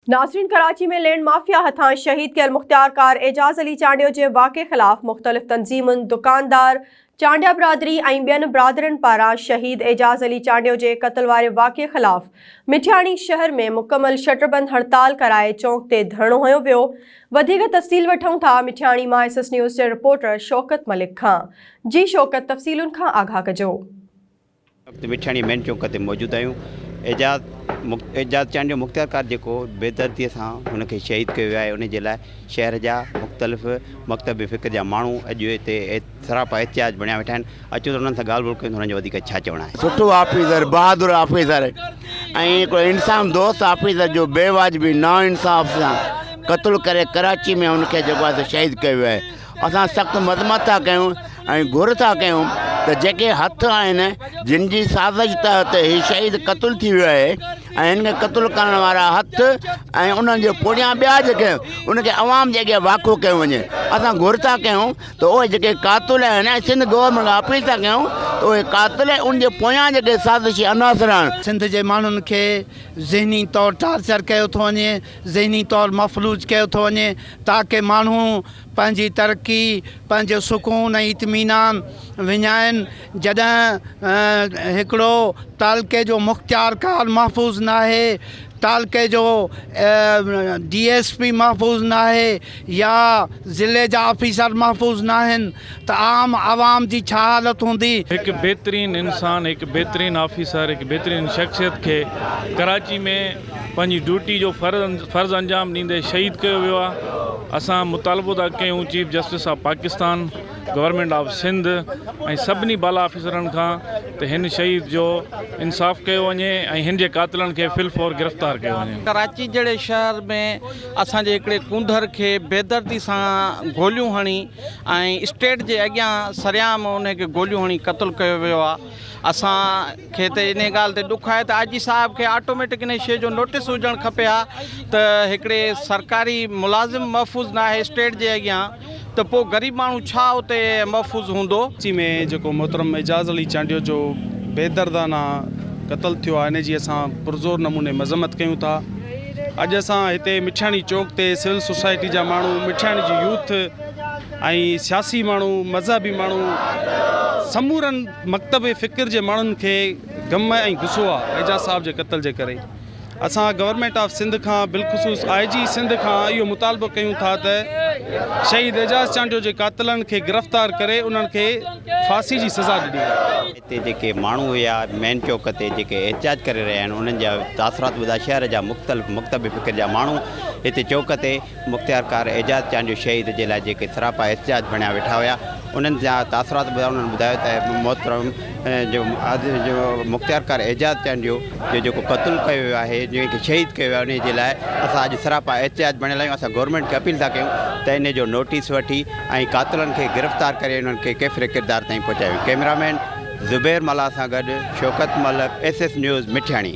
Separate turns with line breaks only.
नाज़रीन, कराची में land mafia हथां शहीद कयल मुख्तियार कार एजाज़ अली चांडियो जे वाक़े ख़िलाफ़ मुख़्तलिफ़ तंज़ीमुनि, दुकानदार, चांडिया बिरादरी ऐं ॿियनि बिरादरनि पारां शहीद एजाज़ अली चांडियो जे क़त्ल वारे वाक़े ख़िलाफ़ मिठियाणी शहर में मुकमल शटरबंद हड़ताल कराए चौक ते धरणो हयो वियो। वधीक तफ़सील वठूं था मिठियाणी मां SS न्यूज़ जे रिपोर्टर शौकत मलिक खां। जी शौकत, तफ़सीलुनि खां आगाह कजो।
मिठियाणी मेन चौक ते मौजूद आहियूं। एजाज़ चांडियो मुख्तियार कार जेको बेदर्दीअ सां हुनखे शहीद कयो आहे, उन जे लाइ शहर जा मुख़्तलिफ़ मकतब फ़िक्र जा माण्हू अॼु हिते सरापा एहतिजाज बणिया वेठा आहिनि। अचो त उन्हनि सां ॻाल्हि ॿोल कयूं, हुननि जो वधीक छा चवणु आहे।
सुठो ऑफिसर, बहादुर ऑफिसर ऐं हिकिड़ो इंसान दोस्त ऑफिसर जो बेवाजिबी ना इंसाफ़ सां क़त्ल करे कराची में उनखे जेको आहे शहीद कयो आहे। असां सख़्तु मज़म्मत था कयूं ऐं घुर था कयूं त जेके हथ आहिनि, जिन जी साज़िश तहत ही शहीद क़त्ल थी वियो आहे ऐं हिन खे क़त्ल करण वारा हथ ऐं उन्हनि जे पुठियां ॿिया जेके उनखे अवाम जे अॻियां वाक़ो कयो वञे। असां घुर था कयूं त उहे जेके क़ातिल आहिनि ऐं सिंध गवर्नमेंट खां अपील था कयूं त उहे क़ातिल उन जे पोयां जेके साज़िशी अनासर आहिनि,
सिंध जे माण्हुनि खे ज़हनी तौरु टार्चर कयो थो वञे, ज़हनी तौरु मफ़लूज कयो थो वञे, ताकी माण्हू पंहिंजी तरक़ी, पंहिंजो सुकून ऐं इत्मीनान विञाइनि। जॾहिं हिकिड़ो तालके जो मुख्तियार कार महफ़ूज़ न आहे, तालके जो DSP महफ़ूज़ न आहे या ज़िले जा ऑफिसर महफ़ूज़ न आहिनि त आम आवाम जी छा हालत हूंदी।
एक बेहतरीन इंसान, एक बेहतरीन ऑफिसर, एक बेहतरीन शख्सियत के कराची में पंहिंजी ड्यूटी जो फ़र्ज़ अंजाम ॾींदे शहीद कयो वियो आहे। असां मुतालबो था कयूं chief justice of Pakistan, government of Sindh ऐं सभिनी बाला ऑफिसरनि खां त हिन शहीद जो इंसाफ़ कयो वञे ऐं हिन जे क़ातिलनि खे फ़िलफ़ौर गिरफ़्तार कयो वञे।
कराची जहिड़े शहर में असांजे हिकिड़े कुंदर खे बेदर्दी सां गोलियूं हणी ऐं स्टेट जे अॻियां सरियाम उनखे गोलियूं हणी क़त्ल कयो वियो आहे। असांखे त इन ॻाल्हि ते ॾुख आहे त आजी साहिब खे ऑटोमेटिक इन शइ जो नोटिस हुजणु खपे हा त हिकिड़े सरकारी मुलाज़िम महफ़ूज़ न आहे स्टेट जे अॻियां, त पोइ ग़रीब माण्हू छा उते महफ़ूज़ हूंदो।
कराची में जेको मोहतरम एजाज़ अली चांडियो जो बेदर्दाना क़त्ल थियो आहे, इन जी असां पुरज़ोर नमूने मज़म्मत कयूं था। अॼु असां हिते मिठियाणी चौक ते सिविल सोसाइटी जा माण्हू, मिठियाणी जी यूथ ऐं सियासी माण्हू, मज़हबी माण्हू, समूरनि मकतब फ़िक्र जे माण्हुनि खे ग़म ऐं गुस्सो आहे एजाज़ साहब जे क़त्ल जे करे। असां गवर्नमेंट ऑफ सिंध खां बिलख़ुसूस IG सिंध खां इहो मुतालबो कयूं था त शहीद एजाज़ चांडियो जे क़ातिलनि खे गिरफ़्तार करे उन्हनि खे फांसी जी सज़ा ॾिनी वञे।
हिते जेके माण्हू हुया मेन चौक ते जेके एहतिजाज करे रहिया आहिनि, उन्हनि जा तासरात ॿुधा शहर जा मुख़्तलिफ़ मकतब फ़िक्र जा माण्हू हिते चौक ते मुख्तियार कार एजाज़ चांडियो शहीद जे लाइ जेके सरापा एहतिजाज बणिया वेठा हुया, उन्हनि जा तासरात ॿुधा। उन्हनि ॿुधायो त मोहतरम जो मुख्तियार कार एजाज़ चांडियो जो जेको क़त्ल कयो वियो आहे, जंहिंखे शहीद कयो आहे, उन जे लाइ असां अॼु सरापा एहतिजाज बणियल आहियूं। असां गवर्नमेंट खे अपील था कयूं त इन जो नोटिस वठी ऐं क़ातिलनि खे गिरफ़्तार करे उन्हनि खे कैफ़रे किरदार ताईं पहुचायो। कैमरामैन ज़ुबैर मला सां गॾु शौकत मलिक, SS न्यूज़ मिठियाणी।